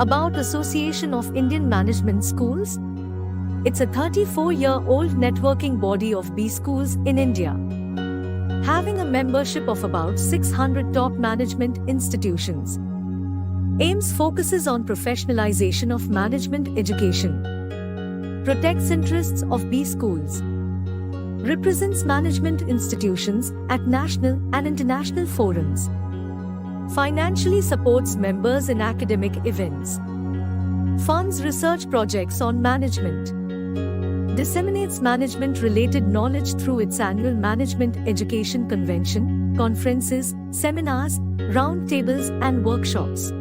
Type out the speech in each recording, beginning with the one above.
About Association of Indian Management Schools? It's a 34-year-old networking body of B schools in India, having a membership of about 600 top management institutions. AIMS focuses on professionalization of management education, protects interests of B schools, represents management institutions at national and international forums, financially supports members in academic events, funds research projects on management, disseminates management-related knowledge through its annual Management Education Convention, conferences, seminars, roundtables and workshops,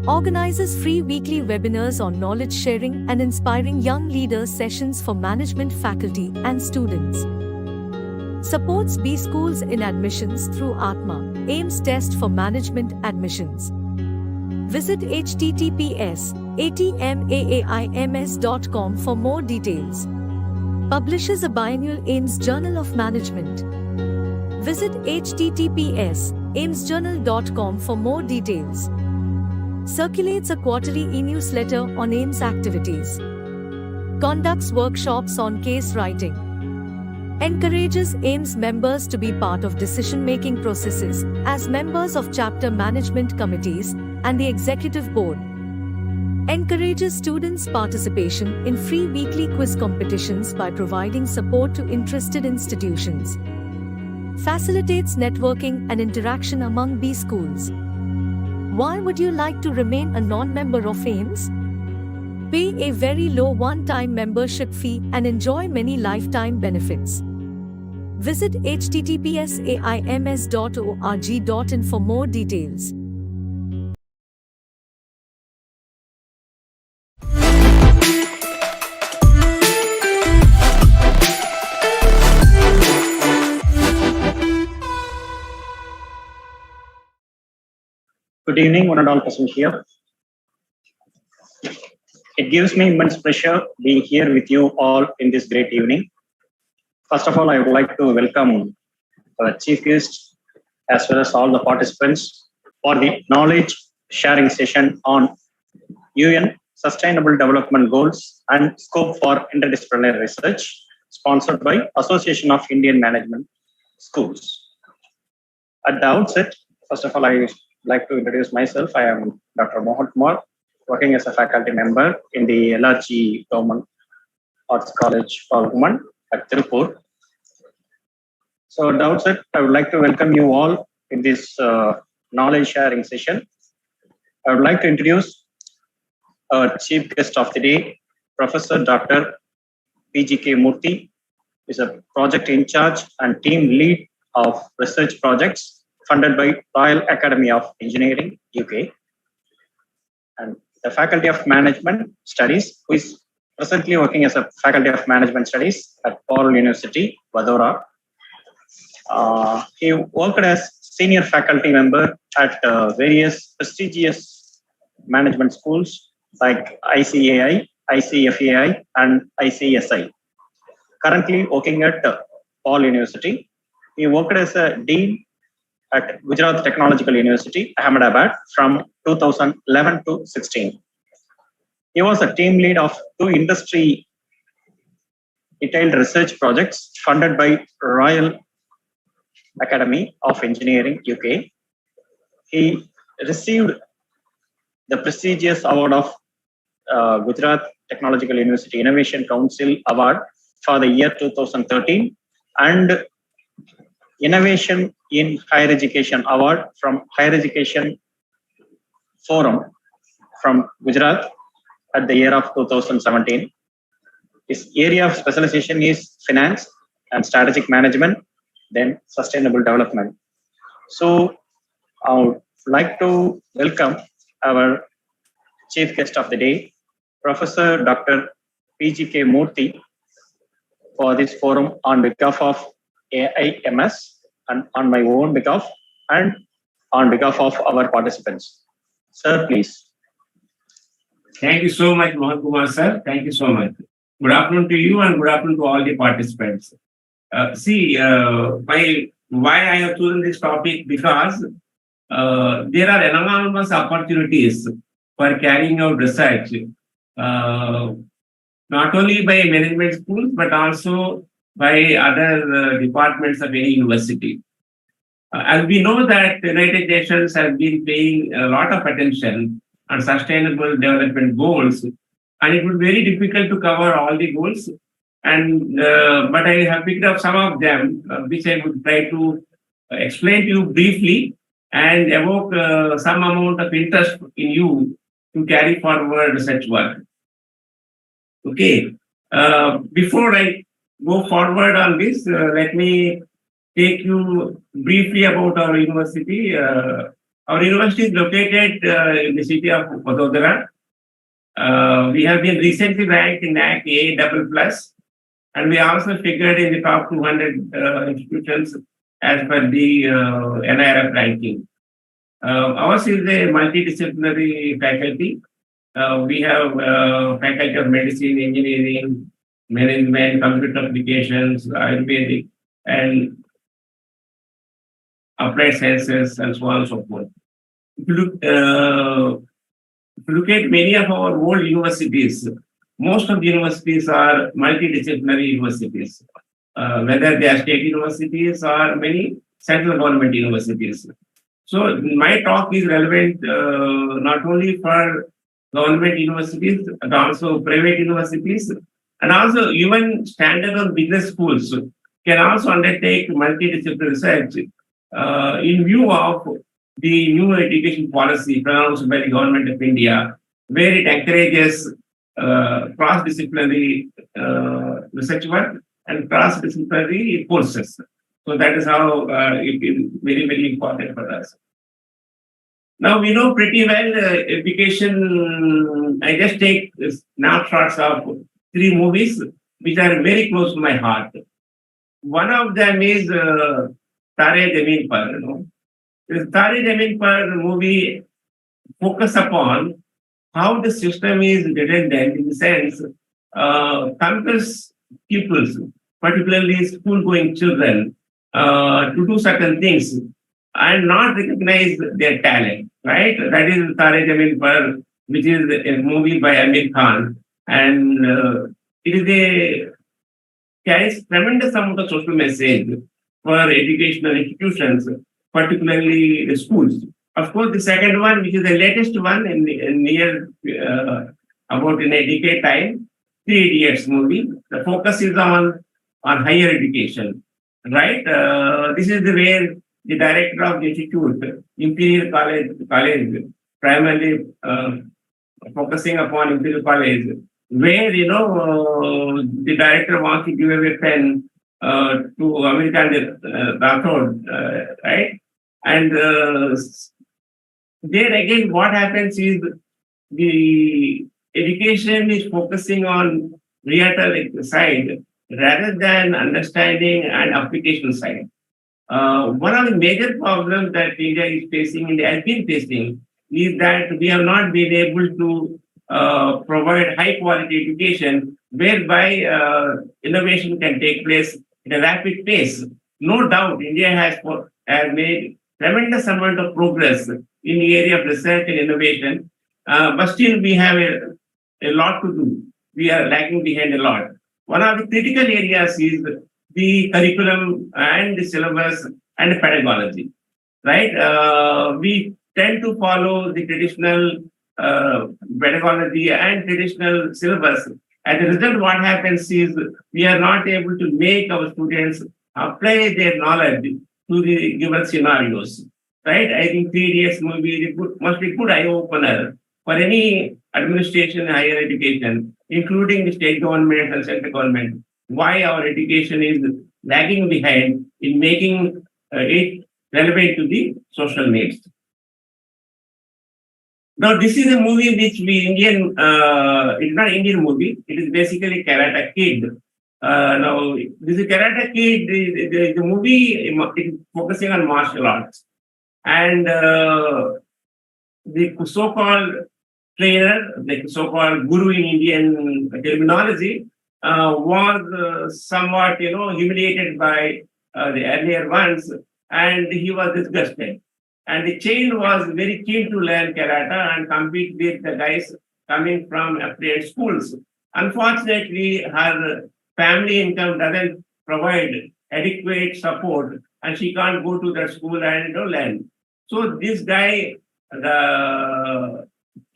organizes free weekly webinars on knowledge sharing and inspiring young leaders sessions for management faculty and students, supports B schools in admissions through Atma, AIMS test for management admissions. Visit https://atmaims.com for more details. Publishes a biannual AIMS Journal of Management. Visit https://aimsjournal.com for more details. Circulates a quarterly e-newsletter on AIMS activities. Conducts workshops on case writing. Encourages AIMS members to be part of decision-making processes as members of chapter management committees and the executive board. Encourages students' participation in free weekly quiz competitions by providing support to interested institutions. Facilitates networking and interaction among B schools. Why would you like to remain a non-member of AIMS? Pay a very low one-time membership fee and enjoy many lifetime benefits. Visit https://aims.org.in for more details. Good evening, one and all present here. It gives me immense pleasure being here with you all in this great evening. First of all, I would like to welcome our chief guest as well as all the participants for the knowledge sharing session on UN Sustainable Development Goals and Scope for Interdisciplinary Research, sponsored by Association of Indian Management Schools. At the outset, first of all, I would like to introduce myself. I am Dr. Mohankumar, working as a faculty member in the LRG Government Arts College for Women at Tirupur. So at the outset, I would like to welcome you all in this knowledge sharing session. I would like to introduce our chief guest of the day, Professor Dr. PGK Murthy, who is a project in charge and team lead of research projects funded by Royal Academy of Engineering, UK, and the Faculty of Management Studies, who is presently working as a Faculty of Management Studies at Parul University, Vadodara. He worked as senior faculty member at various prestigious management schools like ICAI, ICFAI, and ICSI. Currently working at Parul University. He worked as a dean at Gujarat Technological University, Ahmedabad, from 2011 to 16. He was a team lead of 2 industry detailed research projects funded by Royal Academy of Engineering, UK. He received the prestigious award of Gujarat Technological University Innovation Council Award for the year 2013 and Innovation in Higher Education Award from Higher Education Forum from Gujarat at the year of 2017. His area of specialization is finance and strategic management, then sustainable development. So I would like to welcome our chief guest of the day, Professor Dr. PGK Murthy, for this forum on behalf of AIMS and on my own behalf and on behalf of our participants. Sir, please. Thank you so much, Mohankumar, sir. Thank you so much. Good afternoon to you and good afternoon to all the participants. Why I have chosen this topic, because there are enormous opportunities for carrying out research, not only by management schools, but also by other departments of any university. As we know that the United Nations have been paying a lot of attention on sustainable development goals, and it would be very difficult to cover all the goals. And but I have picked up some of them, which I would try to explain to you briefly and evoke some amount of interest in you to carry forward research work. Okay. Before I go forward on this, let me take you briefly about our university. Our university is located in the city of Vadodara. We have been recently ranked in NAC A++, and we also figured in the top 200 institutions as per the NIRF ranking. Ours is a multidisciplinary faculty. We have faculty of medicine, engineering, management, computer applications, Ayurvedic, and applied sciences, and so on and so forth. If you look at many of our old universities, most of the universities are multidisciplinary universities, whether they are state universities or many central government universities. So my talk is relevant not only for government universities, but also private universities, and also even standalone business schools can also undertake multidisciplinary research in view of the new education policy pronounced by the government of India, where it encourages cross-disciplinary research work and cross-disciplinary courses. So that is how it is very, very important for us. Now we know pretty well education. I just take snapshots of 3 movies which are very close to my heart. One of them is Tare Zameen Par. This Tare Zameen Par movie focus upon how the system is redundant in the sense compels pupils, particularly school-going children, to do certain things and not recognize their talent, right? That is Tare Zameen Par, which is a movie by Amir Khan, and it is carries tremendous amount of social message for educational institutions, particularly the schools. Of course, the second one, which is the latest one in near about in a decade time, 3 Idiots movie. The focus is on higher education, right? This is where the director of the institute, Imperial College, primarily focusing upon Imperial College, where the director wants to give away pen to American Rathod, right? And there again, what happens is the education is focusing on rhetoric side rather than understanding and application side. One of the major problems that India is facing, India has been facing, is that we have not been able to provide high quality education whereby innovation can take place at a rapid pace. No doubt, India has made tremendous amount of progress in the area of research and innovation, but still we have a lot to do. We are lagging behind a lot. One of the critical areas is the curriculum and the syllabus and the pedagogy, right? We tend to follow the traditional pedagogy and traditional syllabus. As a result, what happens is we are not able to make our students apply their knowledge to the given scenarios, right? I think 3 Idiots movie must be a good eye-opener for any administration in higher education, including the state government and central government, why our education is lagging behind in making it relevant to the social needs. Now, this is a movie which it's not Indian movie, it is basically Karate Kid. Now, this is Karate Kid, the movie is focusing on martial arts. And the so-called trainer, the so-called guru in Indian terminology, was somewhat, humiliated by the earlier ones, and he was disgusted. And the child was very keen to learn karate and compete with the guys coming from affiliate schools. Unfortunately, her family income doesn't provide adequate support, and she can't go to that school and learn. So this guy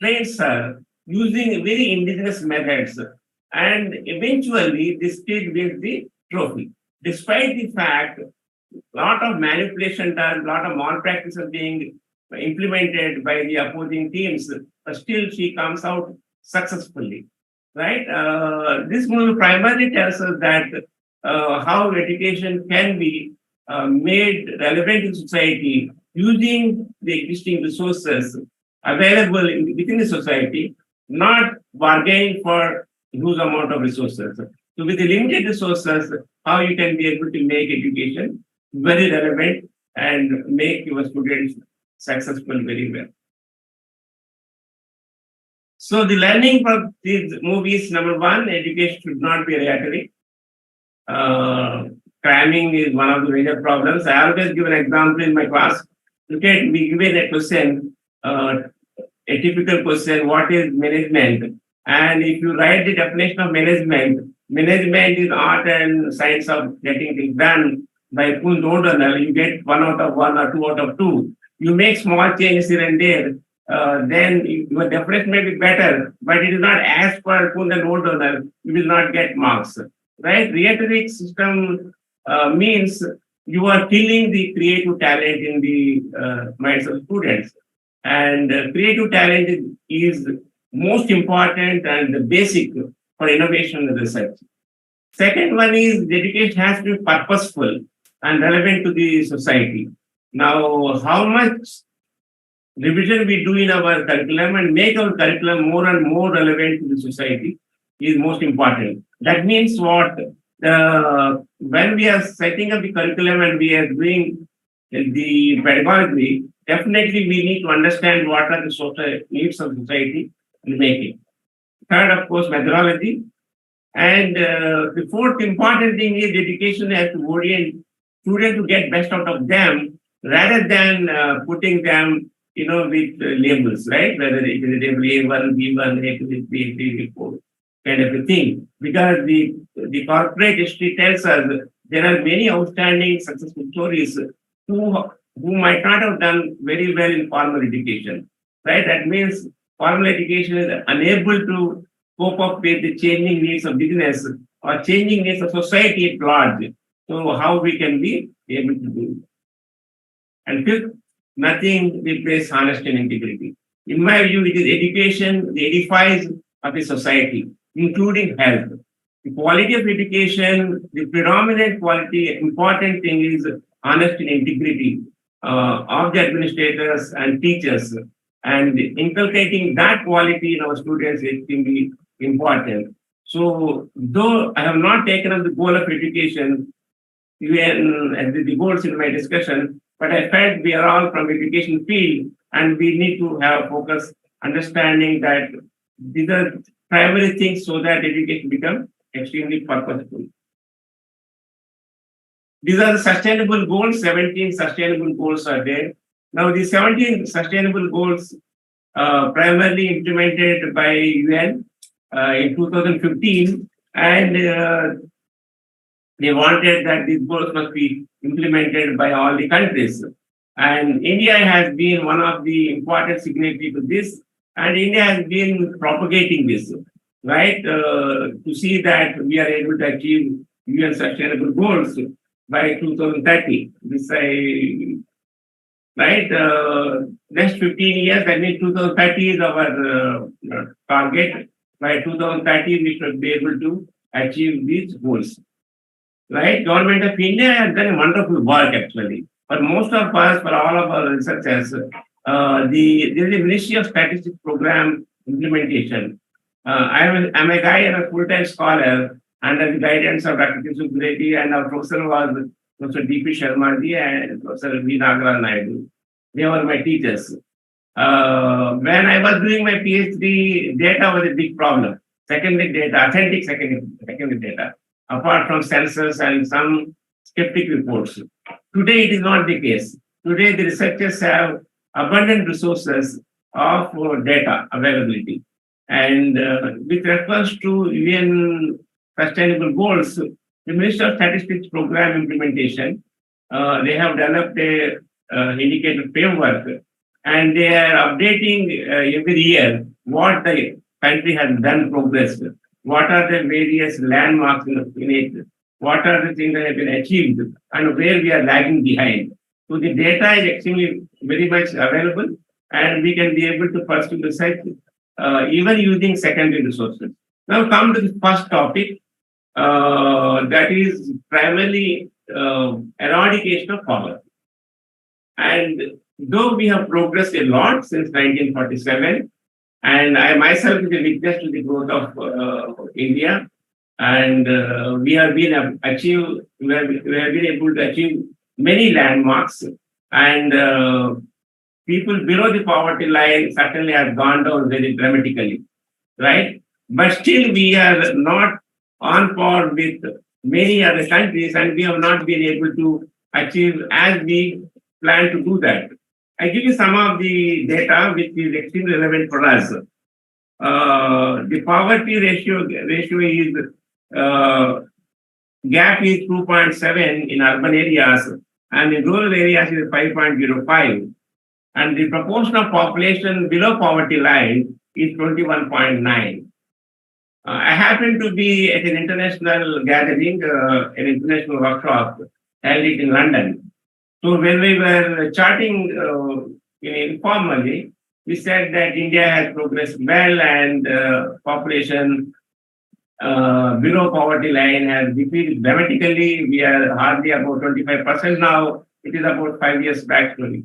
trains her using very indigenous methods, and eventually this kid wins the trophy. Despite the fact, lot of manipulation done, lot of malpractice is being implemented by the opposing teams, but still she comes out successfully, right? This movie primarily tells us that how education can be made relevant in society using the existing resources available within the society, not bargaining for huge amount of resources. So with the limited resources, how you can be able to make education very relevant and make your students successful very well. So the learning from these movies, number one, education should not be rhetoric. Cramming is one of the major problems. I always give an example in my class. Look at, we given a question, a typical question, what is management? And if you write the definition of management, management is art and science of getting things done by Kunz O'Donnell. You get 1 out of 1 or 2 out of 2. You make small changes here and there, then your definition may be better, but it is not as per Kunz and O'Donnell, you will not get marks. Right? Rhetoric system means you are killing the creative talent in the minds of students. And creative talent is most important and the basic for innovation and research. Second one is the education has to be purposeful and relevant to the society. Now, how much revision we do in our curriculum and make our curriculum more and more relevant to the society is most important. That means what? When we are setting up the curriculum and we are doing the pedagogy, definitely we need to understand what are the social needs of society and make it. Third, of course, methodology. And the fourth important thing is education has to orient students to get best out of them rather than putting them, with labels, right? Whether it is label A1, B1, A2, B3, B4, kind of a thing. Because the corporate history tells us there are many outstanding successful stories who might not have done very well in formal education, right? That means formal education is unable to cope up with the changing needs of business or changing needs of society at large. So how we can be able to do it. And fifth, nothing replaces honesty and integrity. In my view, it is education that edifies of a society, including health. The quality of education, the predominant quality, important thing is honesty and integrity of the administrators and teachers. And inculcating that quality in our students is extremely important. So, though I have not taken up the goal of education, even as the goals in my discussion, but I felt we are all from education field and we need to have focus, understanding that these are primary things so that education becomes extremely purposeful. These are the sustainable goals, 17 sustainable goals are there. Now, the 17 sustainable goals primarily implemented by UN in 2015, and they wanted that these goals must be implemented by all the countries. And India has been one of the important signatories to this, and India has been propagating this, right? To see that we are able to achieve UN sustainable goals by 2030. This right? Next 15 years, that means 2030 is our target. By 2030, we should be able to achieve these goals. Right? Government of India has done wonderful work actually. But most of us, for all of our researchers, there is a Ministry of Statistics program implementation. I'm a guy and a full-time scholar under the guidance of Dr. Subsidies, and our professor was Professor D.P. Sharma and Professor V. Nagara Nadu. They were my teachers. When I was doing my PhD, data was a big problem. Secondary data, authentic secondary data, apart from census and some skeptic reports. Today, it is not the case. Today, the researchers have abundant resources of data availability. And with reference to UN sustainable goals, the Ministry of Statistics program implementation, they have developed a indicator framework, and they are updating every year what the country has done progress, what are the various landmarks in it, what are the things that have been achieved, and where we are lagging behind. So the data is actually very much available, and we can be able to pursue research even using secondary resources. Now come to the first topic, that is primarily eradication of poverty. And though we have progressed a lot since 1947, and I myself is a witness to the growth of India, and we have been able to achieve many landmarks, and people below the poverty line certainly have gone down very dramatically, right? But still we are not on par with many other countries, and we have not been able to achieve as we plan to do that. I give you some of the data which is extremely relevant for us. The poverty ratio is gap is 2.7 in urban areas, and in rural areas is 5.05. And the proportion of population below poverty line is 21.9. I happened to be at an international gathering, an international workshop held it in London. So when we were chatting informally, we said that India has progressed well, and population below poverty line has decreased dramatically. We are hardly about 25% now. It is about 5 years back story.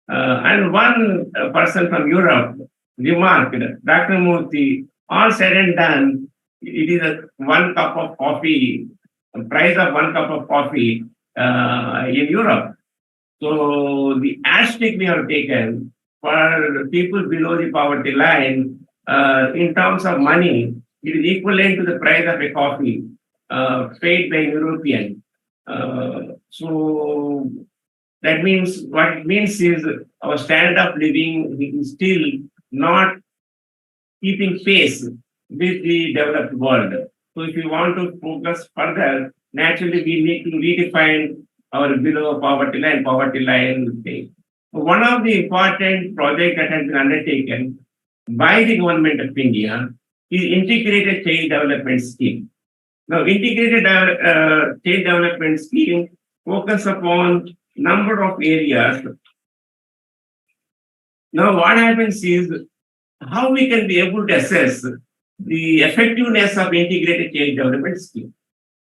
And one person from Europe remarked, Dr. Murthy, all said and done, it is one cup of coffee, the price of one cup of coffee in Europe. So the asterisk we have taken for people below the poverty line, in terms of money, it is equivalent to the price of a coffee paid by European. So that means, what it means is our standard of living is still not keeping pace with the developed world. So if we want to progress further, naturally we need to redefine our below poverty line thing. One of the important projects that has been undertaken by the government of India is Integrated Child Development Scheme. Now, Integrated Child Development Scheme focus upon number of areas. Now, what happens is how we can be able to assess the effectiveness of Integrated Child Development Scheme,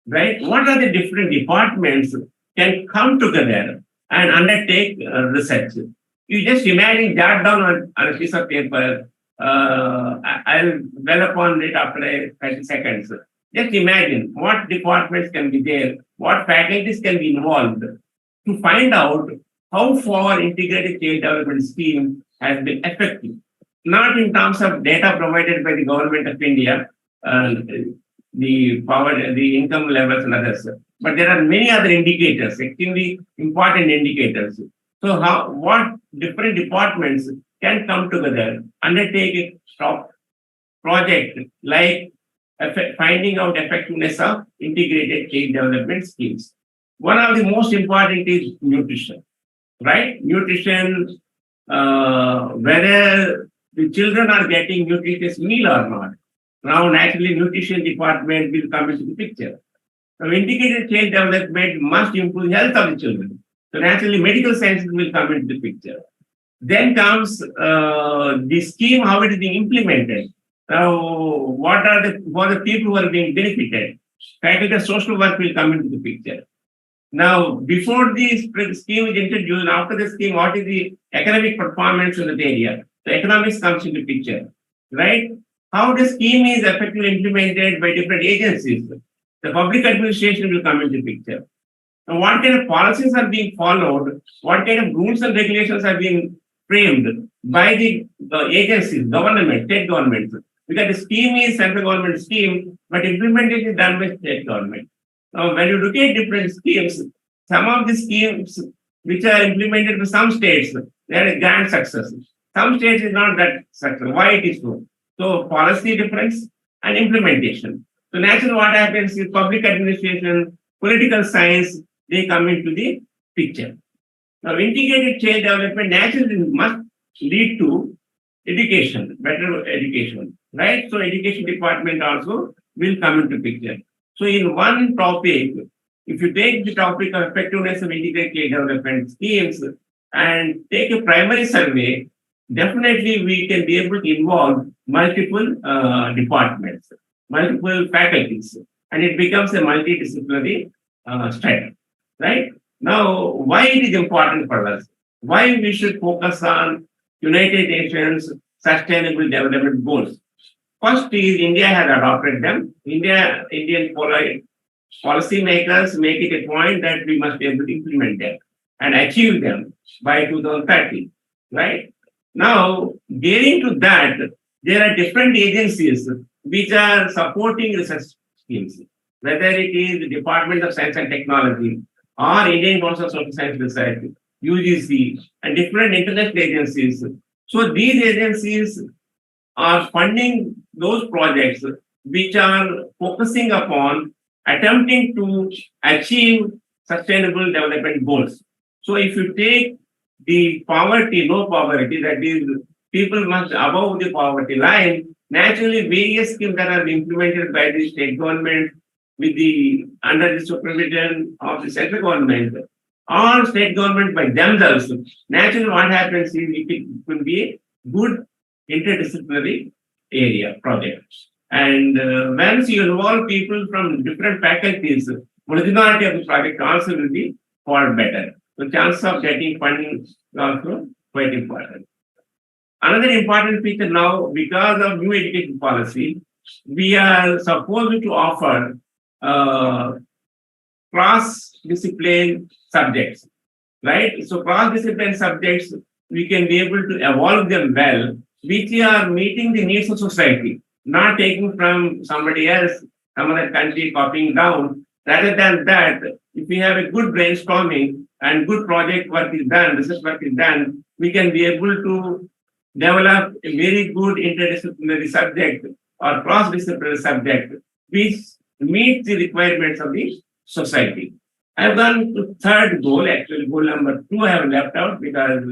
right? What are the different departments can come together and undertake research? You just imagine, jot down on a piece of paper. I'll dwell upon it after 30 seconds. Just imagine what departments can be there, what faculties can be involved to find out how far Integrated Child Development Scheme has been effective. Not in terms of data provided by the government of India, the power, the income levels and others, but there are many other indicators, extremely important indicators. So what different departments can come together, undertake a project like finding out effectiveness of Integrated Child Development Schemes. One of the most important is nutrition, right? Nutrition, whether the children are getting nutritious meal or not. Now, naturally, nutrition department will come into the picture. Now, Integrated Child Development must improve the health of the children. So, naturally, medical sciences will come into the picture. Then comes the scheme, how it is being implemented. Now, what are for the people who are being benefited? Faculty of social work will come into the picture. Now, before this scheme is introduced, after the scheme, what is the economic performance in the area? The economics comes into the picture, right? How the scheme is effectively implemented by different agencies. The public administration will come into the picture. Now, what kind of policies are being followed? What kind of rules and regulations are being framed by the agencies, government, state governments? Because the scheme is central government scheme, but implementation is done by state government. Now, when you look at different schemes, some of the schemes which are implemented in some states. They are a grand success. Some states is not that success. Why it is so? So policy difference and implementation. So naturally what happens is public administration, political science, they come into the picture. Now integrated change development naturally must lead to education, better education, right? So education department also will come into picture. So in one topic, if you take the topic of effectiveness of integrated development schemes and take a primary survey, definitely we can be able to involve multiple departments, multiple faculties, and it becomes a multidisciplinary study, right? Now, why it is important for us? Why we should focus on United Nations Sustainable Development Goals? First is India has adopted them. Indian policy makers make it a point that we must be able to implement them and achieve them by 2030, right? Now, getting to that, there are different agencies which are supporting research schemes, whether it is the Department of Science and Technology or Indian Council of Social Science Research, UGC, and different international agencies. So these agencies are funding those projects which are focusing upon attempting to achieve sustainable development goals. So if you take the poverty, no poverty, that is, people must above the poverty line, naturally various schemes that are implemented by the state government with the under the supervision of the central government or state government by themselves. Naturally, what happens is it will be a good interdisciplinary area project. And once you involve people from different faculties, originality of the project also will be far better. The chance of getting funding is also quite important. Another important feature now, because of new education policy, we are supposed to offer cross-discipline subjects, right? So cross-discipline subjects, we can be able to evolve them well, which are meeting the needs of society, not taking from somebody else, some other country, copying down. Rather than that, if we have a good brainstorming and good project work is done, research work is done, we can be able to develop a very good interdisciplinary subject or cross-disciplinary subject which meets the requirements of the society. I've gone to third goal, actually goal number 2 I have left out because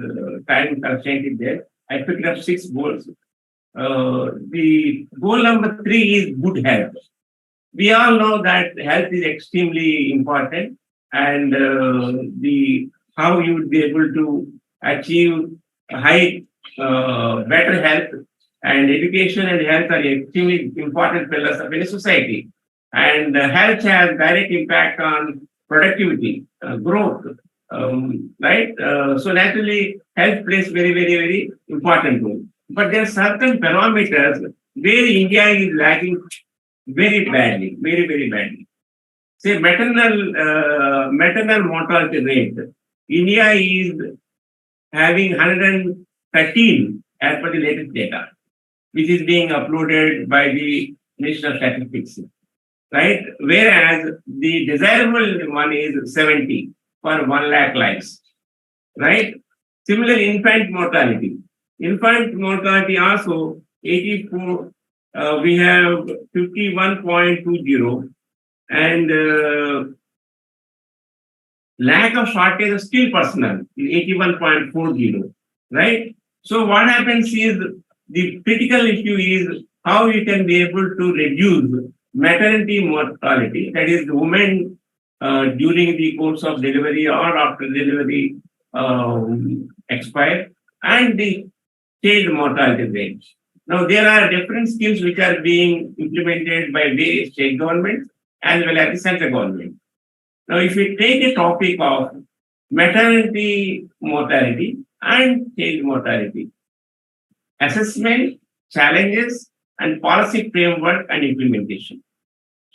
time constraint is there. I picked up 6 goals. The goal number 3 is good health. We all know that health is extremely important, and the how you would be able to achieve better health, and education and health are extremely important pillars of any society. And health has direct impact on productivity, growth, right? So naturally, health plays very important role. But there are certain parameters where India is lagging very badly, very badly. Say maternal mortality rate. India is having 113 as per the latest data, which is being uploaded by the Ministry of Statistics, right? Whereas the desirable one is 70 per 1 lakh lives, right? Similarly, infant mortality. Infant mortality also 84. We have 51.20 and lack of shortage of skilled personnel is 81.40, right? So what happens is the critical issue is how you can be able to reduce maternity mortality, that is the women during the course of delivery or after delivery expire, and the child mortality rate. Now, there are different schemes which are being implemented by various state governments as well as the central government. Now, if we take a topic of maternity mortality and child mortality, assessment, challenges, and policy framework and implementation.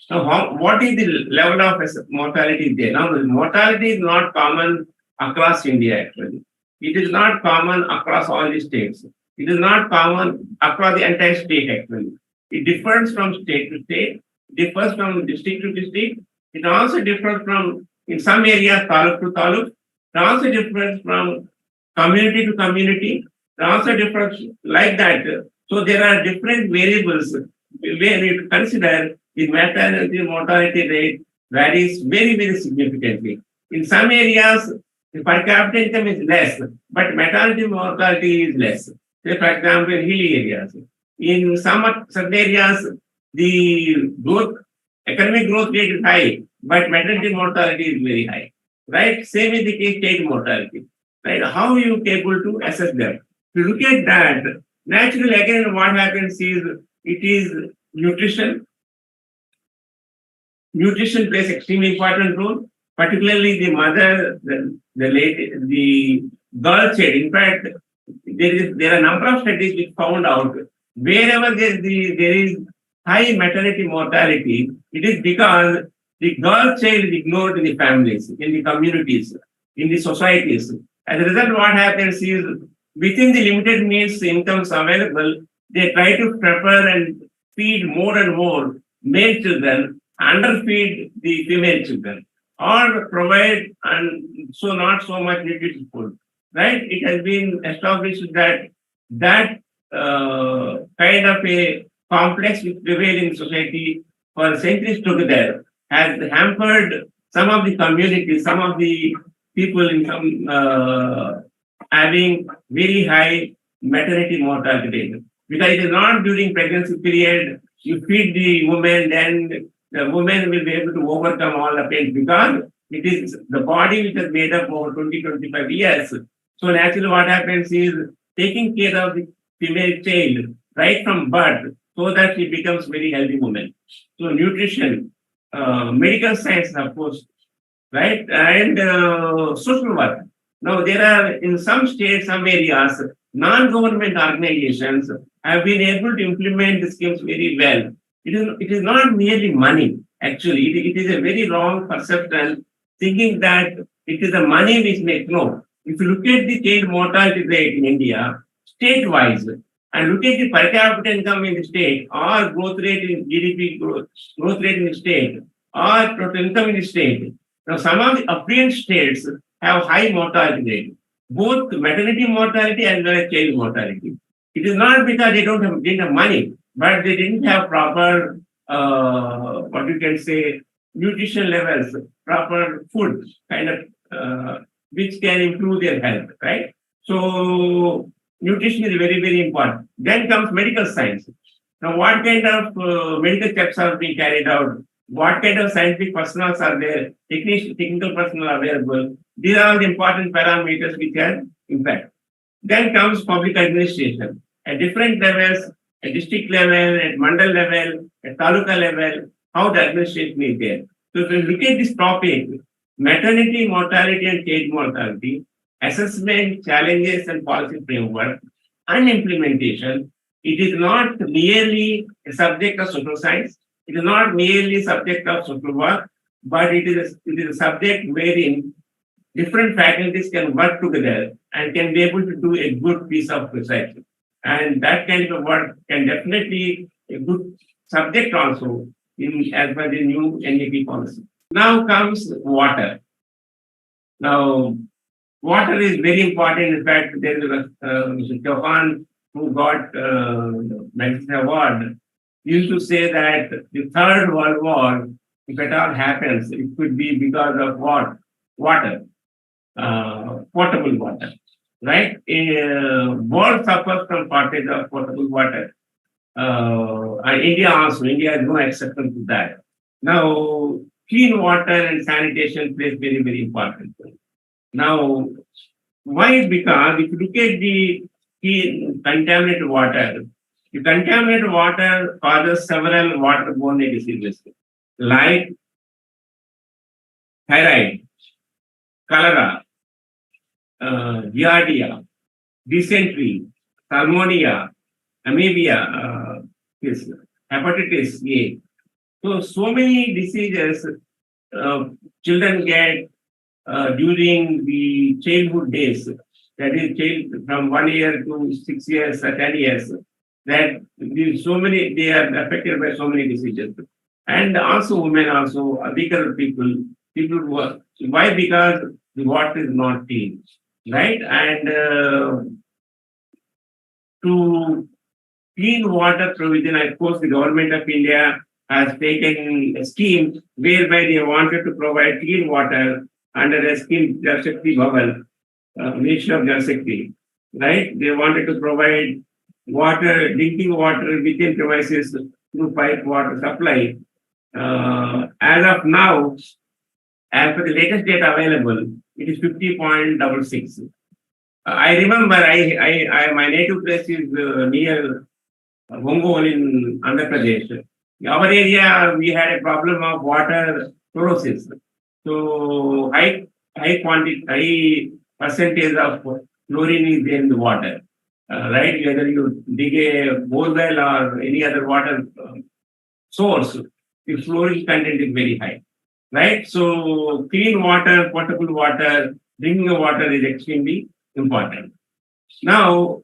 Now, what is the level of mortality there? Now, the mortality is not common across India, actually. It is not common across all the states. It is not common across the entire state, actually. It differs from state to state, differs from district to district. It also differs from, in some areas, taluk to taluk, also differs from community to community. It also differs like that. So there are different variables where you consider the maternity mortality rate varies very, very significantly. In some areas, the per capita income is less, but maternity mortality is less. Say, for example, in hilly areas. In some certain areas, the economic growth rate is high, but maternity mortality is very high. Right? Same is the case child mortality. Right? How you able to assess them? To look at that, naturally again what happens is it is nutrition. Nutrition plays extremely important role, particularly the mother, the girl child. In fact, there are a number of studies which found out wherever there is high maternity mortality, it is because the girl child is ignored in the families, in the communities, in the societies. As a result, what happens is within the limited means incomes available, they try to prepare and feed more and more male children, underfeed the female children, or provide and so not so much nutritious food. Right? It has been established that kind of a complex which prevails in society for centuries together has hampered some of the communities, some of the people in some having very high maternity mortality rate. Because it is not during pregnancy period, you feed the woman, then the woman will be able to overcome all the pain because it is the body which is made up over 20-25 years. So naturally what happens is taking care of the female child right from birth so that she becomes very healthy woman. So nutrition, medical science, of course, right? And social work. Now there are in some states, some areas, non-government organizations have been able to implement the schemes very well. It is not merely money, actually. It is a very wrong perception, thinking that it is the money which makes no. If you look at the child mortality rate in India, state-wise, and look at the per capita income in the state, or growth rate in GDP growth rate in the state, or total income in the state. Now, some of the affluent states have high mortality rate, both maternity mortality as well as child mortality. It is not because they didn't have money, but they didn't have proper, what you can say, nutrition levels, proper food, kind of, which can improve their health, right? So nutrition is very, very important. Then comes medical science. Now, what kind of medical checks are being carried out? What kind of scientific personnel are there? Technical personnel available? These are all the important parameters which can impact. Then comes public administration. At different levels, at district level, at mandal level, at taluka level, how the administration is there. So if you look at this topic, maternity mortality and child mortality, assessment, challenges and policy framework, and implementation, it is not merely a subject of social science, it is not merely a subject of social work, but it is a subject wherein different faculties can work together and can be able to do a good piece of research. And that kind of work can definitely a good subject also as per the new NEP policy. Now comes water. Now, water is very important. In fact, there is Mr. Chauhan who got Magazine Award. He used to say that the Third World War, if at all happens, it could be because of what? Water, potable water, right? World suffers from shortage of potable water. And India is no exception to that. Now, clean water and sanitation plays very, very important role. Now, why? Because if you look at the contaminated water, the contaminated water causes several waterborne diseases like thyroid, cholera, giardia, dysentery, pneumonia, amoeba, hepatitis A. So many diseases children get during the childhood days, that is from 1 year to 6 years or 10 years, that they are affected by so many diseases. And also women, also weaker people who are, why? Because the water is not clean, right? And to clean water provision, of course, the government of India has taken a scheme whereby they wanted to provide clean water under a scheme, Jal Shakti Bhavan, Ministry of Jal Shakti, right? They wanted to provide water, drinking water within premises through pipe water supply. As of now, as per the latest data available, it is 50.66. I remember my native place is near Ongole in Andhra Pradesh. In our area, we had a problem of water fluorosis. So high percentage of chlorine is there in the water, right? Whether you dig a bore well or any other water source, the fluorine content is very high, right? So clean water, potable water, drinking water is extremely important. Now,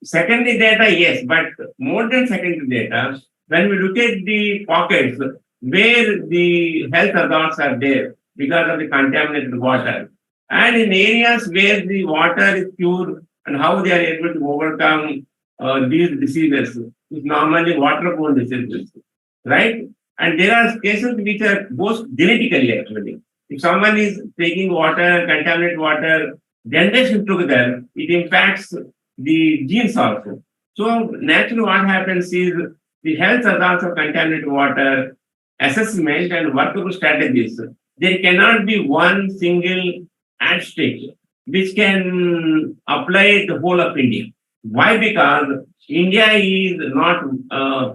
secondary data, yes, but more than secondary data, when we look at the pockets where the health hazards are there because of the contaminated water, and in areas where the water is pure and how they are able to overcome these diseases, is normally waterborne diseases, right? And there are cases which are both genetically actually. If someone is taking water, contaminated water, generation together, it impacts the genes also. So naturally what happens is the health hazards of contaminated water, assessment and workable strategies. There cannot be one single abstract which can apply the whole of India. Why? Because India is not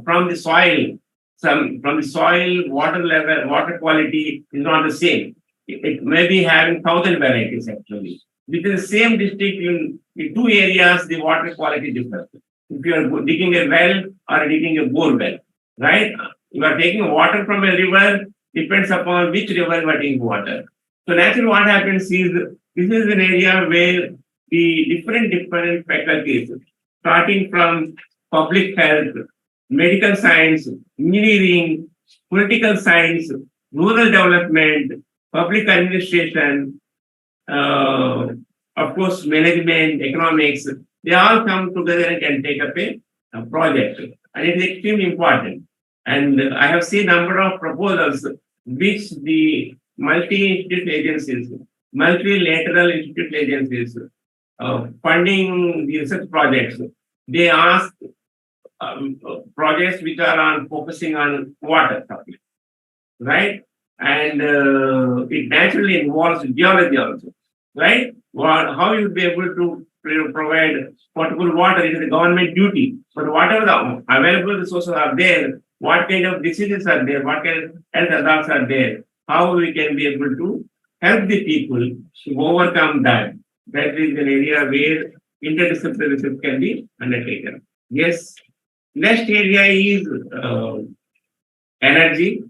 from the soil, from the soil, water level, water quality is not the same. It may be having 1,000 varieties actually. Within the same district, in two areas, the water quality differs. If you are digging a well or digging a bore well, right? You are taking water from a river, depends upon which river you are taking water. So naturally what happens is, this is an area where the different faculties, starting from public health, medical science, engineering, political science, rural development, public administration, of course, management, economics, they all come together and can take up a project. And it is extremely important. And I have seen a number of proposals which the multi-institute agencies, multilateral institute agencies, funding the research projects, they ask projects which are on focusing on water supply, right? And it naturally involves geology also, right? How you will be able to provide potable water is the government duty. But whatever the available resources are there, what kind of diseases are there, what kind of health hazards are there, how we can be able to help the people to overcome that. That is an area where interdisciplinary research can be undertaken. Yes. Next area is energy.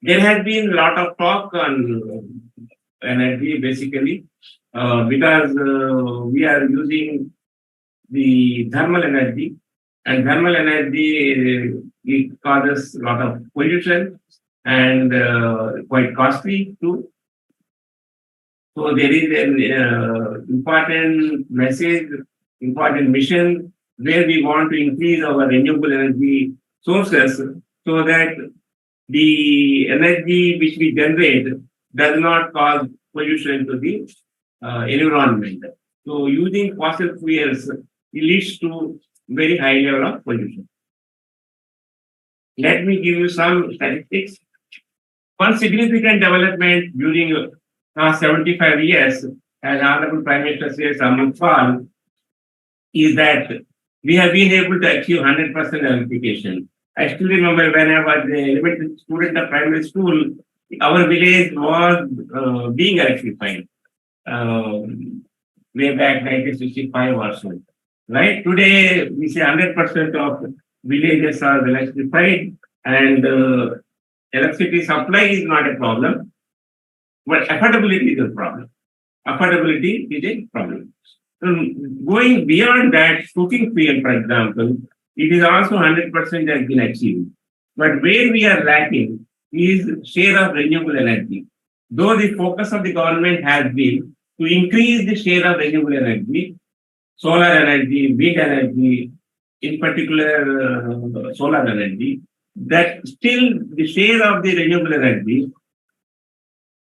There has been a lot of talk on energy basically because we are using the thermal energy, and thermal energy it causes a lot of pollution and quite costly too. So there is an important message, important mission where we want to increase our renewable energy sources so that the energy which we generate does not cause pollution to the environment. So using fossil fuels leads to very high level of pollution. Let me give you some statistics. One significant development during last 75 years, as Honorable Prime Minister says, Amritsar, is that we have been able to achieve 100% electrification. I still remember when I was an elementary student of primary school, our village was being electrified way back 1965 or so. Right? Today, we say 100% of villages are electrified, and electricity supply is not a problem, but affordability is a problem. Affordability is a problem. Going beyond that, cooking fuel, for example, it is also 100% has been achieved. But where we are lacking is share of renewable energy. though the focus of the government has been to increase the share of renewable energy, solar energy, wind energy, in particular solar energy, that still the share of the renewable energy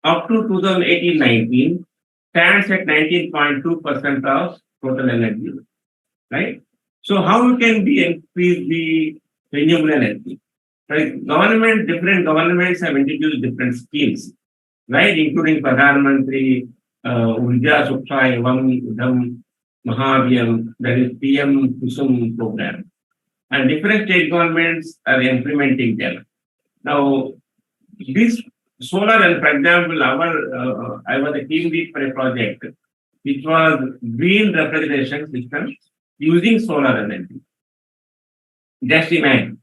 up to 2018-19 stands at 19.2% of total energy, right? So how can we increase the renewable energy? Right? Different governments have introduced different schemes, right? Including Pradhan Mantri, Urja Suksha Evam Udham Mahaviyam, that is PM Kusum program. And different state governments are implementing them. Now, this solar, and for example, I was a team lead for a project which was green refrigeration system using solar energy. Just imagine,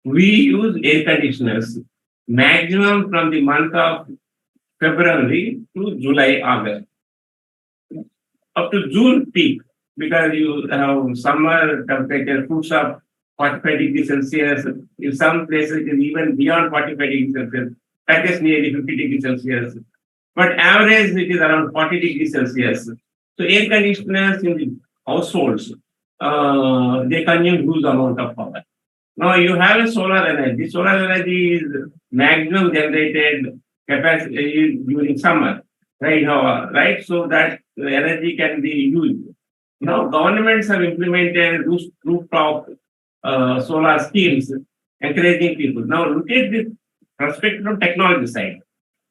we use air conditioners maximum from the month of February to July, August, up to June peak, because you have summer temperature puts up 45 degrees Celsius. In some places, it is even beyond 45 degrees Celsius. That is nearly 50 degrees Celsius. But average, it is around 40 degrees Celsius. So air conditioners in the households, they consume huge amount of power. Now you have a solar energy. Solar energy is maximum generated capacity during summer, right? Right? So that energy can be used. Now governments have implemented rooftop solar schemes, encouraging people. Now look at the perspective from technology side.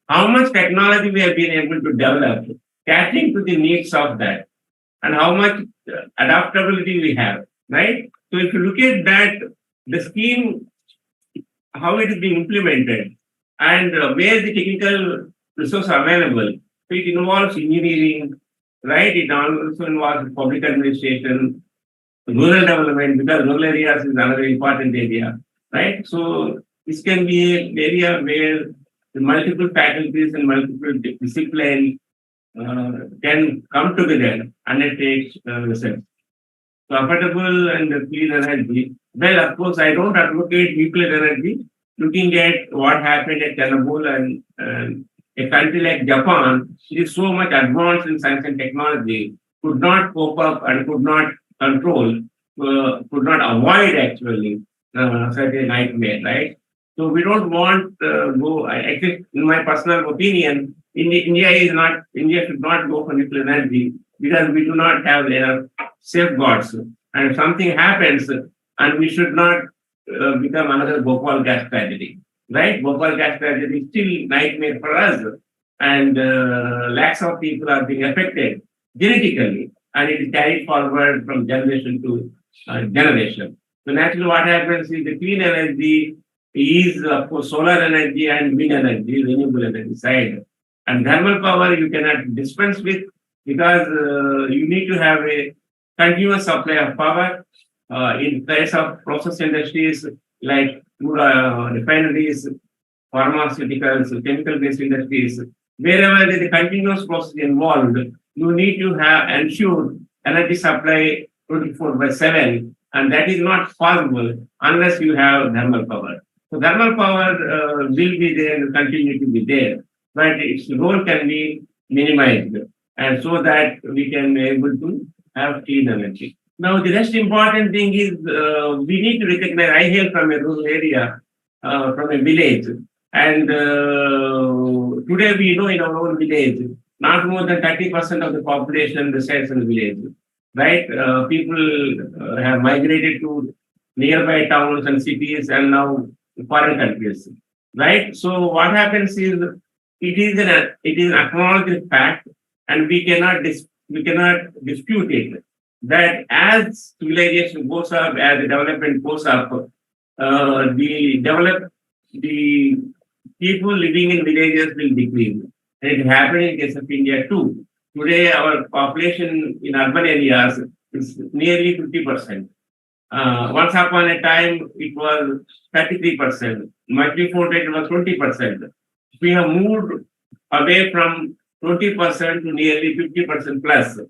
How much technology we have been able to develop, catering to the needs of that, and how much adaptability we have, right? So if you look at that, the scheme, how it is being implemented, and where the technical resources are available, so it involves engineering, right? It also involves public administration, rural development, because rural areas is another important area, right? So this can be an area where the multiple faculties and multiple disciplines can come together and take research. So affordable and clean energy. Well, of course, I don't advocate nuclear energy. Looking at what happened at Chernobyl and a country like Japan, it is so much advanced in science and technology, could not cope up and could not control, could not avoid actually such a nightmare, right? So we don't want go. At least in my personal opinion, India should not go for nuclear energy because we do not have enough safeguards. And if something happens, and we should not become another Bhopal gas tragedy, right? Bhopal gas tragedy is still nightmare for us, and lakhs of people are being affected genetically, and it is carried forward from generation to generation. So naturally, what happens is the clean energy is, of course, solar energy and wind energy, renewable energy side. And thermal power you cannot dispense with because you need to have a continuous supply of power. In case of process industries like refineries, pharmaceuticals, chemical-based industries, wherever there is a continuous process involved, you need to have ensured energy supply 24/7, and that is not possible unless you have thermal power. So thermal power will be there and continue to be there, but its role can be minimized, and so that we can be able to have clean energy. Now, the rest important thing is we need to recognize. I hail from a rural area, from a village, and today we know in our own village, not more than 30% of the population resides in the village, right? People have migrated to nearby towns and cities, and now foreign countries, right? So what happens is it is an acknowledged fact, and we cannot dispute it, that as civilization goes up, as the development goes up, the people living in villages will decrease. And it happened in case of India too. Today, our population in urban areas is nearly 50%. Once upon a time, it was 33%. Much before that, it was 20%. We have moved away from 20% to nearly 50% plus.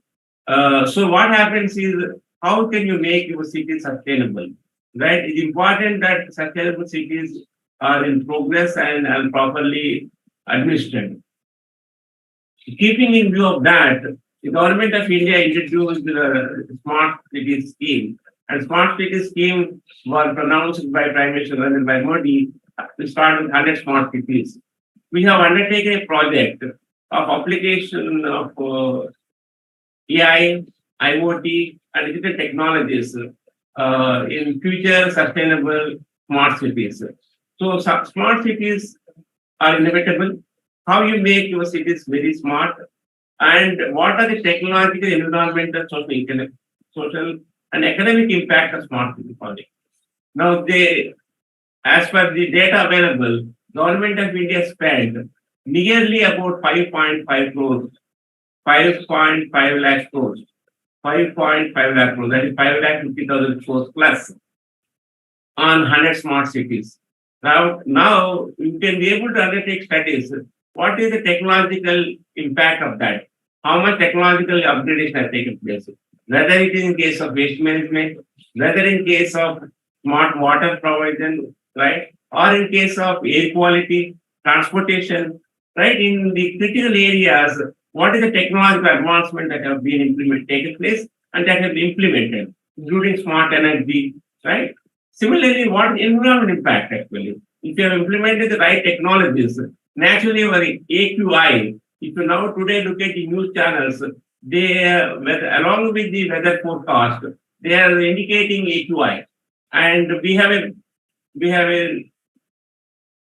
So what happens is, how can you make your city sustainable, right? It's important that sustainable cities are in progress and properly administered. Keeping in view of that, the government of India introduced the smart city scheme, and smart city scheme was pronounced by Prime Minister Narendra Modi to start with 100 smart cities. We have undertaken a project of application of AI, IoT, and digital technologies in future sustainable smart cities. So smart cities are inevitable. How you make your cities very smart, and what are the technological, environmental, social and economic impact of smart city project. Now, as per the data available, Government of India spent nearly about 5.5 crores, 5.5 lakh crores, 5.5 lakh crores, that is 5 lakh 50,000 crores plus on 100 smart cities. Now you can be able to undertake studies. What is the technological impact of that? How much technological upgradation has taken place? Whether it is in case of waste management, whether in case of smart water provision, right? Or in case of air quality, transportation, right? In the critical areas, what is the technological advancement that have been taken place and that have been implemented, including smart energy, right? Similarly, what environment impact actually? If you have implemented the right technologies, naturally our AQI, if you now today look at the news channels, they along with the weather forecast, they are indicating AQI. And we have a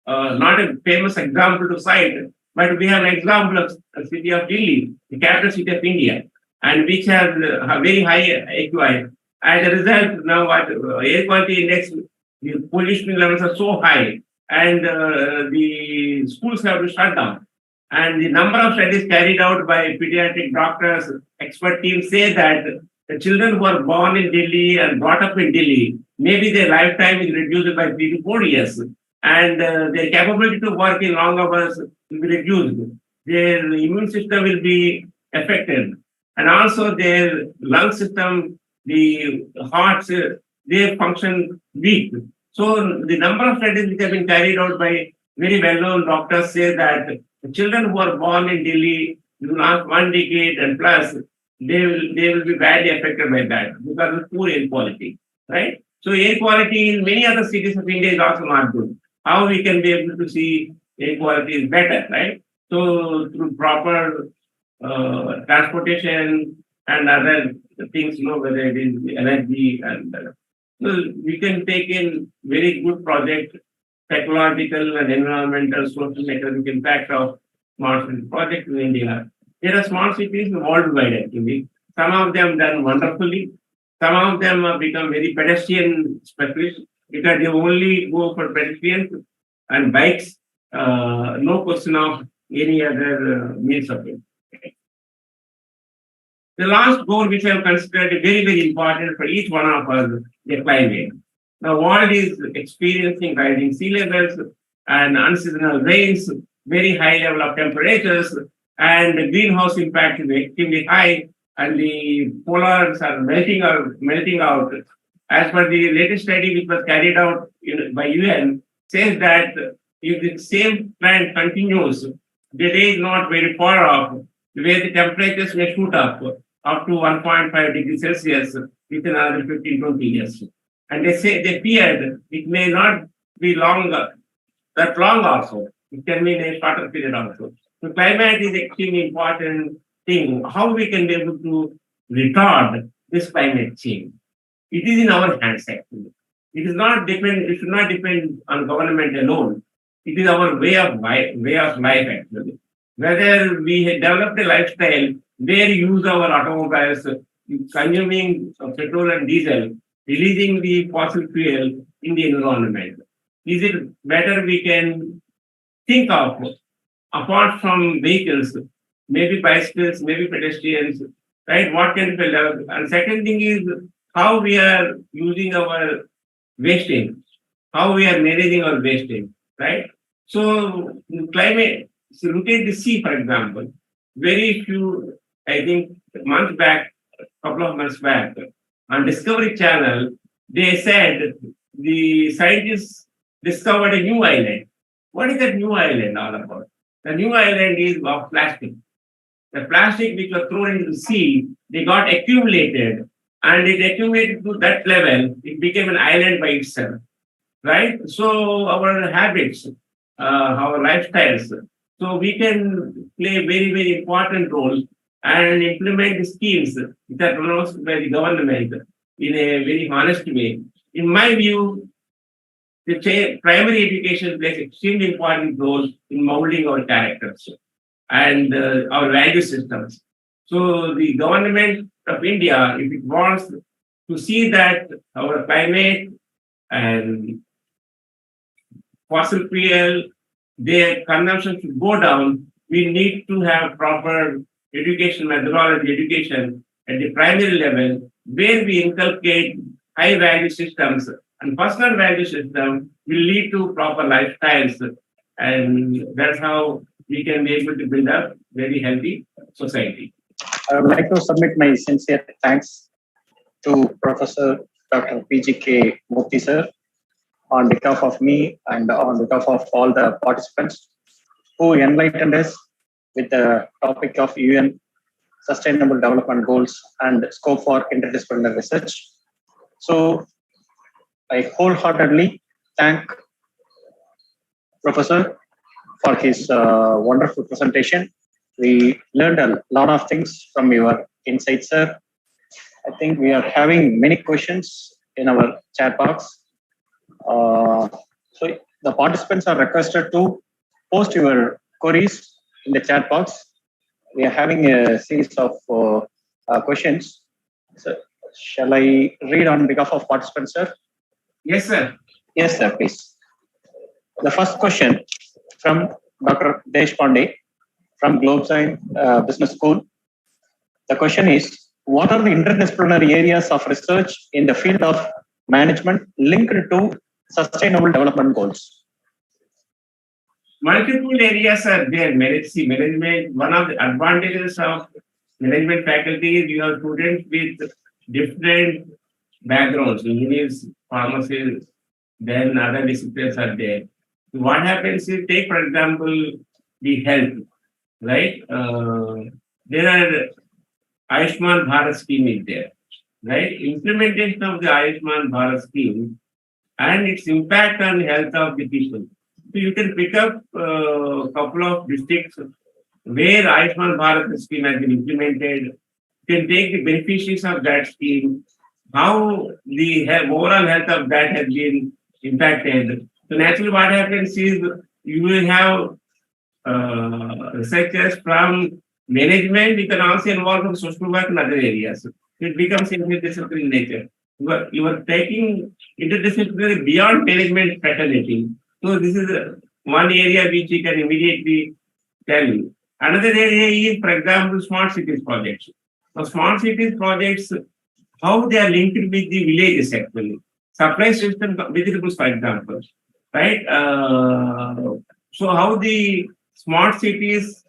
not a famous example to cite, but we have an example of the city of Delhi, the capital city of India, and which has a very high AQI. As a result, now what air quality index, the pollution levels are so high, and the schools have to shut down. And the number of studies carried out by pediatric doctors, expert teams say that the children who are born in Delhi and brought up in Delhi, maybe their lifetime is reduced by 3 to 4 years, and their capability to work in long hours will be reduced. Their immune system will be affected, and also their lung system, the hearts, they function weak. So the number of studies which have been carried out by very well-known doctors say that the children who are born in Delhi in the last 1 decade and plus, they will be badly affected by that because of poor air quality, right? So air quality in many other cities of India is also not good. How we can be able to see air quality is better, right? So through proper transportation and other things, whether it is energy and so we can take in very good project, technological and environmental, social and economic impact of smart city projects in India. There are smart cities worldwide actually. Some of them done wonderfully. Some of them have become very pedestrian specialists because they only go for pedestrians and bikes. No question of any other means of it. The last goal which I have considered very, very important for each one of us is climate. The world is experiencing rising sea levels and unseasonal rains, very high level of temperatures, and the greenhouse impact is extremely high, and the polars are melting out. As per the latest study which was carried out by UN, says that if the same trend continues, the day is not very far off, where the temperatures may shoot up to 1.5 degrees Celsius within another 15-20 years. And they feared it may not be that long also. It can be in a shorter period also. So climate is extremely important thing. How we can be able to retard this climate change? It is in our hands actually. It should not depend on government alone. It is our way of life actually. Whether we have developed a lifestyle where we use our automobiles, consuming petrol and diesel, releasing the fossil fuel in the environment. Is it better we can think of, apart from vehicles, maybe bicycles, maybe pedestrians, right? What can be developed? And second thing is how we are using our wastage, how we are managing our wastage, right? So climate, so look at the sea, for example. Very few, I think, couple of months back, on Discovery Channel, they said the scientists discovered a new island. What is that new island all about? The new island is of plastic. the plastic which was thrown into the sea, they got accumulated, and it accumulated to that level, it became an island by itself, right? So our habits, our lifestyles, so we can play a very, very important role and implement the schemes that are announced by the government in a very honest way. In my view, the primary education plays extremely important role in molding our characters and our value systems. So the government of India, if it wants to see that our climate and fossil fuel, their consumption should go down, we need to have proper education methodology, education at the primary level, where we inculcate high value systems, and personal value system will lead to proper lifestyles. And that's how we can be able to build up very healthy society. I would like to submit my sincere thanks to Professor Dr. PGK Murthy sir on behalf of me and on behalf of all the participants who enlightened us with the topic of UN Sustainable Development Goals and scope for interdisciplinary research. So I wholeheartedly thank Professor for his wonderful presentation. We learned a lot of things from your insights, sir. I think we are having many questions in our chat box. So the participants are requested to post your queries in the chat box. We are having a series of questions. So shall I read on behalf of participants, sir? Yes, sir. Yes, sir, please. The first question from Dr. Deshpande from Globesine Business School. The question is, what are the interdisciplinary areas of research in the field of management linked to sustainable development goals? Multiple areas are there. Management, one of the advantages of management faculty is you have students with different backgrounds, engineers, pharmacists, then other disciplines are there. So what happens is, take for example, the health, right? There are Ayushman Bharat scheme is there, right? Implementation of the Ayushman Bharat scheme and its impact on the health of the people. So you can pick up a couple of districts where Ayushman Bharat scheme has been implemented. You can take the beneficiaries of that scheme, how the overall health of that has been impacted. So naturally what happens is you will have researchers from management, you can also involve from social work and other areas. It becomes interdisciplinary in nature. You are taking interdisciplinary beyond management fraternity. So this is one area which we can immediately tell you. Another area is, for example, smart cities projects. Now, smart cities projects, how they are linked with the villages actually. Supply system vegetables, for example, right? So how the smart cities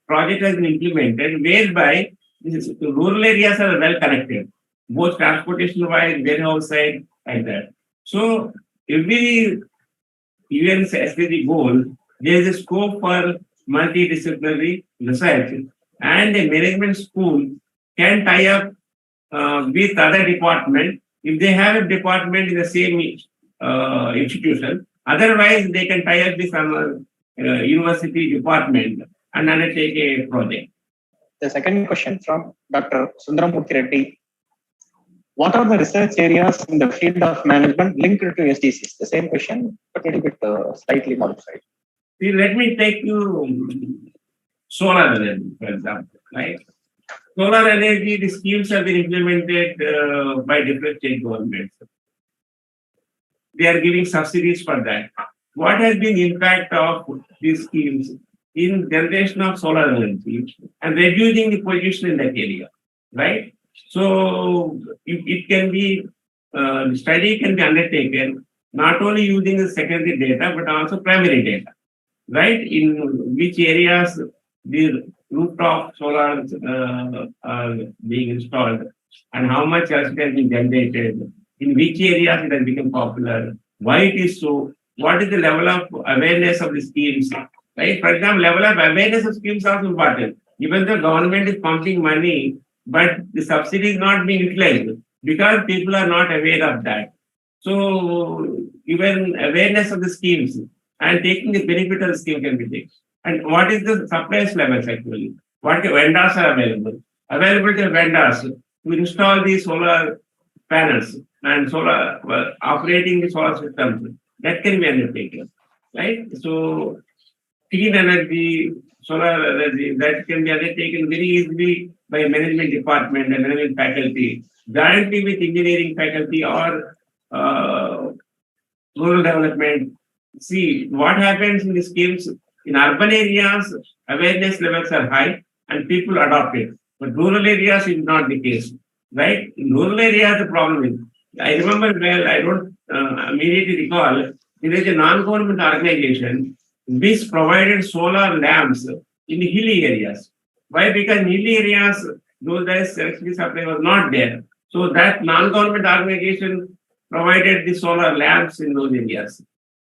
project has been implemented, whereby the rural areas are well connected, both transportation-wise, warehouse side, like that. So every UN's SDG goal, there is a scope for multidisciplinary research, and a management school can tie up with other department if they have a department in the same institution. Otherwise, they can tie up with some university department and undertake a project. The second question from Dr. Sundaramurthy Reddy. What are the research areas in the field of management linked to SDGs? The same question, but a little bit slightly modified. See, let me take you solar energy, for example, right? Solar energy, the schemes have been implemented by different state governments. They are giving subsidies for that. What has been the impact of these schemes in generation of solar energy and reducing the pollution in that area, right? So it can be, the study can be undertaken not only using the secondary data, but also primary data, right? In which areas the rooftop solar are being installed and how much electricity has been generated, in which areas it has become popular, why it is so, what is the level of awareness of the schemes, right? For example, level of awareness of schemes are also important. Even the government is pumping money, but the subsidy is not being utilized because people are not aware of that. So even awareness of the schemes and taking the benefit of the scheme can be taken. And what is the supplies levels actually? What vendors are available? Availability of vendors to install the solar panels and solar operating the solar systems that can be undertaken, right? So clean energy, solar energy that can be undertaken very easily by management department and management faculty, jointly with engineering faculty or rural development. See what happens in the schemes in urban areas, awareness levels are high and people adopt it. But rural areas is not the case, right? In rural areas, the problem is, I remember well, I don't immediately recall, there is a non-government organization which provided solar lamps in the hilly areas. Why? Because in hilly areas, those days electricity supply was not there. So that non-government organization provided the solar lamps in those areas,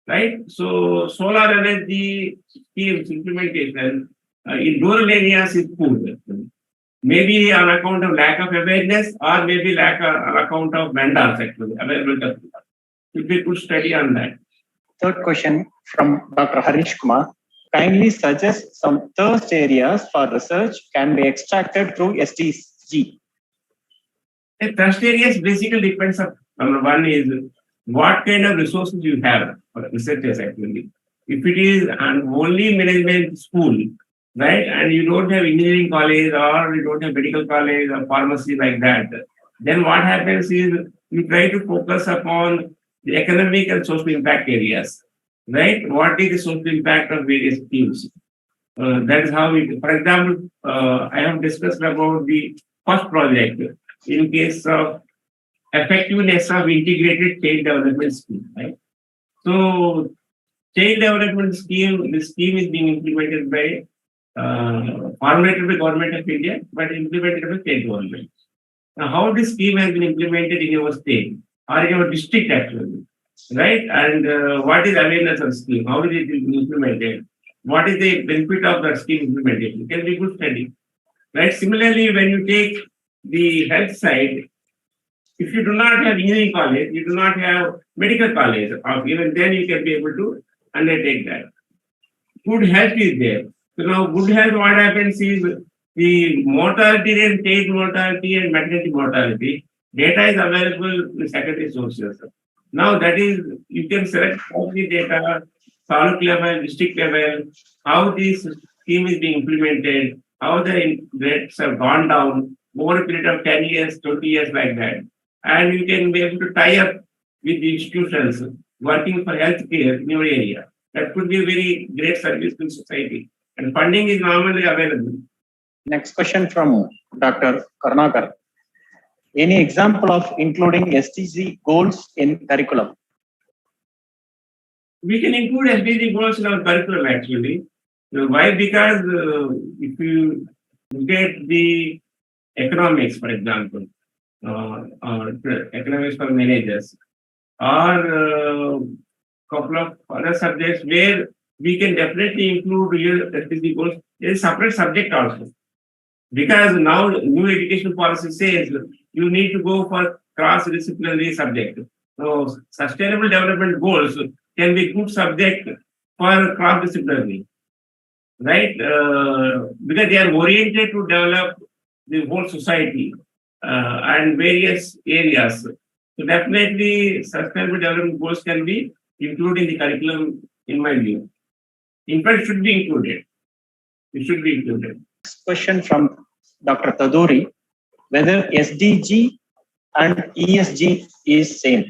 right? So solar energy schemes implementation in rural areas is poor. Maybe on account of lack of awareness or maybe lack on account of vendors actually available. If we could study on that. Third question from Dr. Harish Kumar. Kindly suggest some thirst areas for research can be extracted through SDG. The trust areas basically depends on number one is what kind of resources you have for researchers actually. If it is an only management school, right, and you don't have engineering college or you don't have medical college or pharmacy like that, then what happens is you try to focus upon the economic and social impact areas, right? What is the social impact of various schemes? That is how we, for example, I have discussed about the first project in case of effectiveness of integrated child development scheme, right? So, child development scheme, the scheme is being implemented by formulated by Government of India, but implemented by state government. Now, how this scheme has been implemented in your state or in your district actually, right? And what is awareness of scheme? How is it implemented? What is the benefit of that scheme implementation? Can be good study, right? Similarly, when you take the health side, if you do not have engineering college, you do not have medical college, or even then you can be able to undertake that. Good health is there. So now good health, what happens is the mortality rate, child mortality and maternity mortality, data is available in secondary sources. Now that is, you can select all the data, taluk level, district level, how this scheme is being implemented, how the rates have gone down over a period of 10 years, 20 years like that. And you can be able to tie up with the institutions working for healthcare in your area. That could be a very great service to society. And funding is normally available. Next question from Dr. Karnakar. Any example of including SDG goals in curriculum? We can include SDG goals in our curriculum actually. Why? Because if you look at the economics, for example, or economics for managers, or couple of other subjects where we can definitely include real SDG goals. There is a separate subject also. Because now new education policy says you need to go for cross-disciplinary subject. So sustainable development goals can be good subject for cross-disciplinary, right? Because they are oriented to develop the whole society and various areas. So definitely sustainable development goals can be included in the curriculum, in my view. In fact, it should be included. It should be included. Next question from Dr. Taduri. Whether SDG and ESG is same?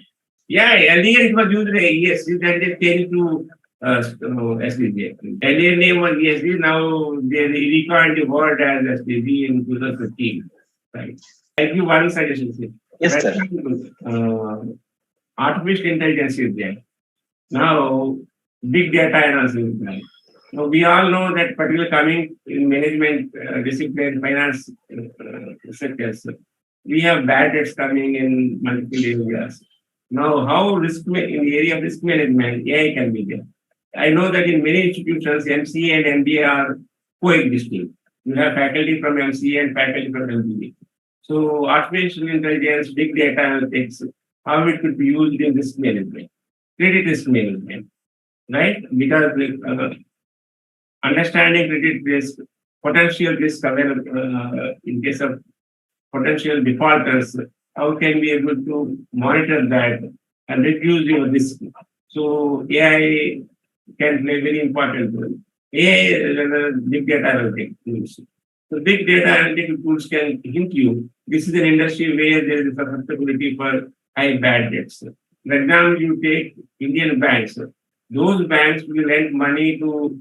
Yeah, earlier it was used as ESG, then they changed to SDG. Earlier name was ESG, now they recoined the word as SDG in 2015. Right. I give one suggestion. Yes, sir. Artificial intelligence is there. Now, big data analysis is there. Now, we all know that particularly coming in management discipline, finance sectors, we have bad debts coming in multiple areas. Now, how in the area of risk management, AI can be there. I know that in many institutions, MCA and MBA are coexisting. You have faculty from MCA and faculty from MBA. So artificial intelligence, big data analytics, how it could be used in risk management, credit risk management, right? Because understanding credit risk, potential risk available in case of potential defaulters, how can we able to monitor that and reduce your risk? So AI can play a very important role. AI is big data analytics tools. So big data analytical tools can hint you. This is an industry where there is a susceptibility for high bad debts. For example, you take Indian banks. Those banks will lend money to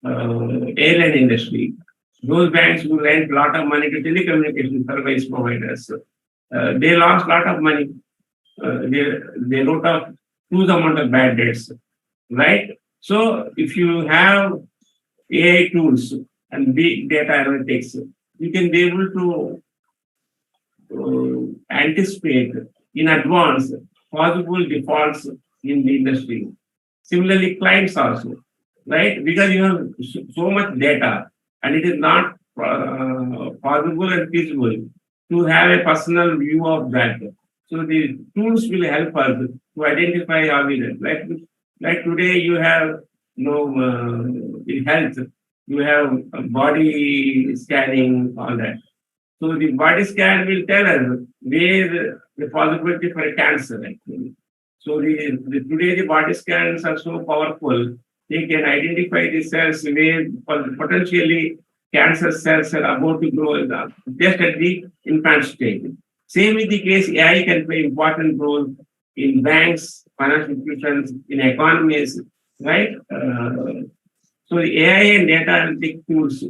airline industry. Those banks will lend a lot of money to telecommunication service providers. They lost a lot of money. They wrote off huge amount of bad debts, right? So if you have AI tools and big data analytics, you can be able to anticipate in advance possible defaults in the industry. Similarly, clients also, right? Because you have so much data and it is not possible and feasible to have a personal view of that. So the tools will help us to identify our leaders. Like today you have in health, you have body scanning, all that. So the body scan will tell us where the possibility for a cancer. Actually. So today the body scans are so powerful, they can identify the cells where potentially cancer cells are about to grow just at the infant stage. Same with the case, AI can play important role in banks, financial institutions, in economies, right? So the AI and data analytic tools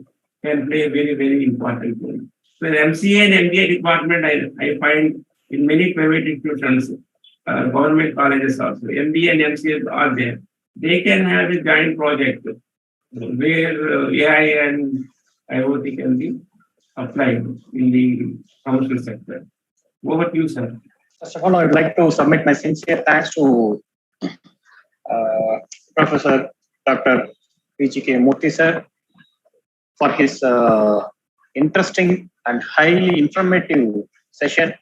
can play a very, very important role. So the MCA and MBA department, I find in many private institutions, government colleges also, MBA and MCA are there. They can have a joint project where AI and IoT can be applied in the commercial sector. Over to you, sir. First of all, I would like to submit my sincere thanks to Professor Dr. PGK Murthy sir for his interesting and highly informative session.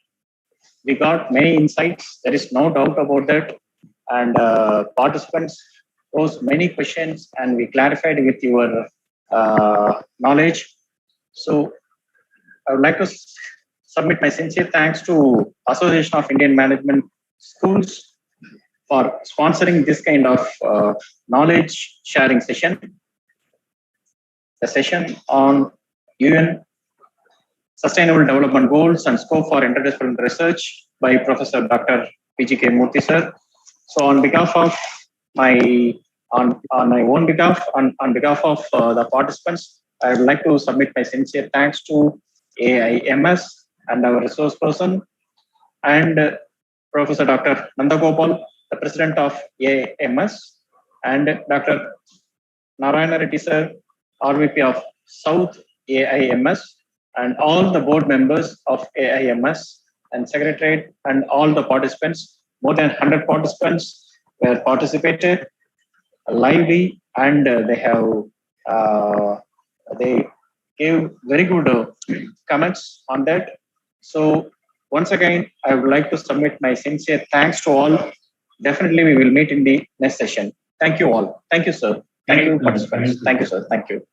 We got many insights, there is no doubt about that. And participants posed many questions and we clarified with your knowledge. So I would like to submit my sincere thanks to Association of Indian Management Schools for sponsoring this kind of knowledge sharing session. The session on UN Sustainable Development Goals and Scope for Interdisciplinary Research by Professor Dr. PGK Murthy sir. So on behalf of my own behalf, on behalf of the participants, I would like to submit my sincere thanks to AIMS and our resource person and Professor Dr. Nandagopal, the president of AIMS, and Dr. Narayana Reddy sir, RVP of South AIMS, and all the board members of AIMS and secretariat and all the participants. More than 100 participants were participated lively, and they gave very good comments on that. So once again, I would like to submit my sincere thanks to all. Definitely, we will meet in the next session. Thank you all. Thank you, sir. Thank you, participants. Thank you, sir. Thank you.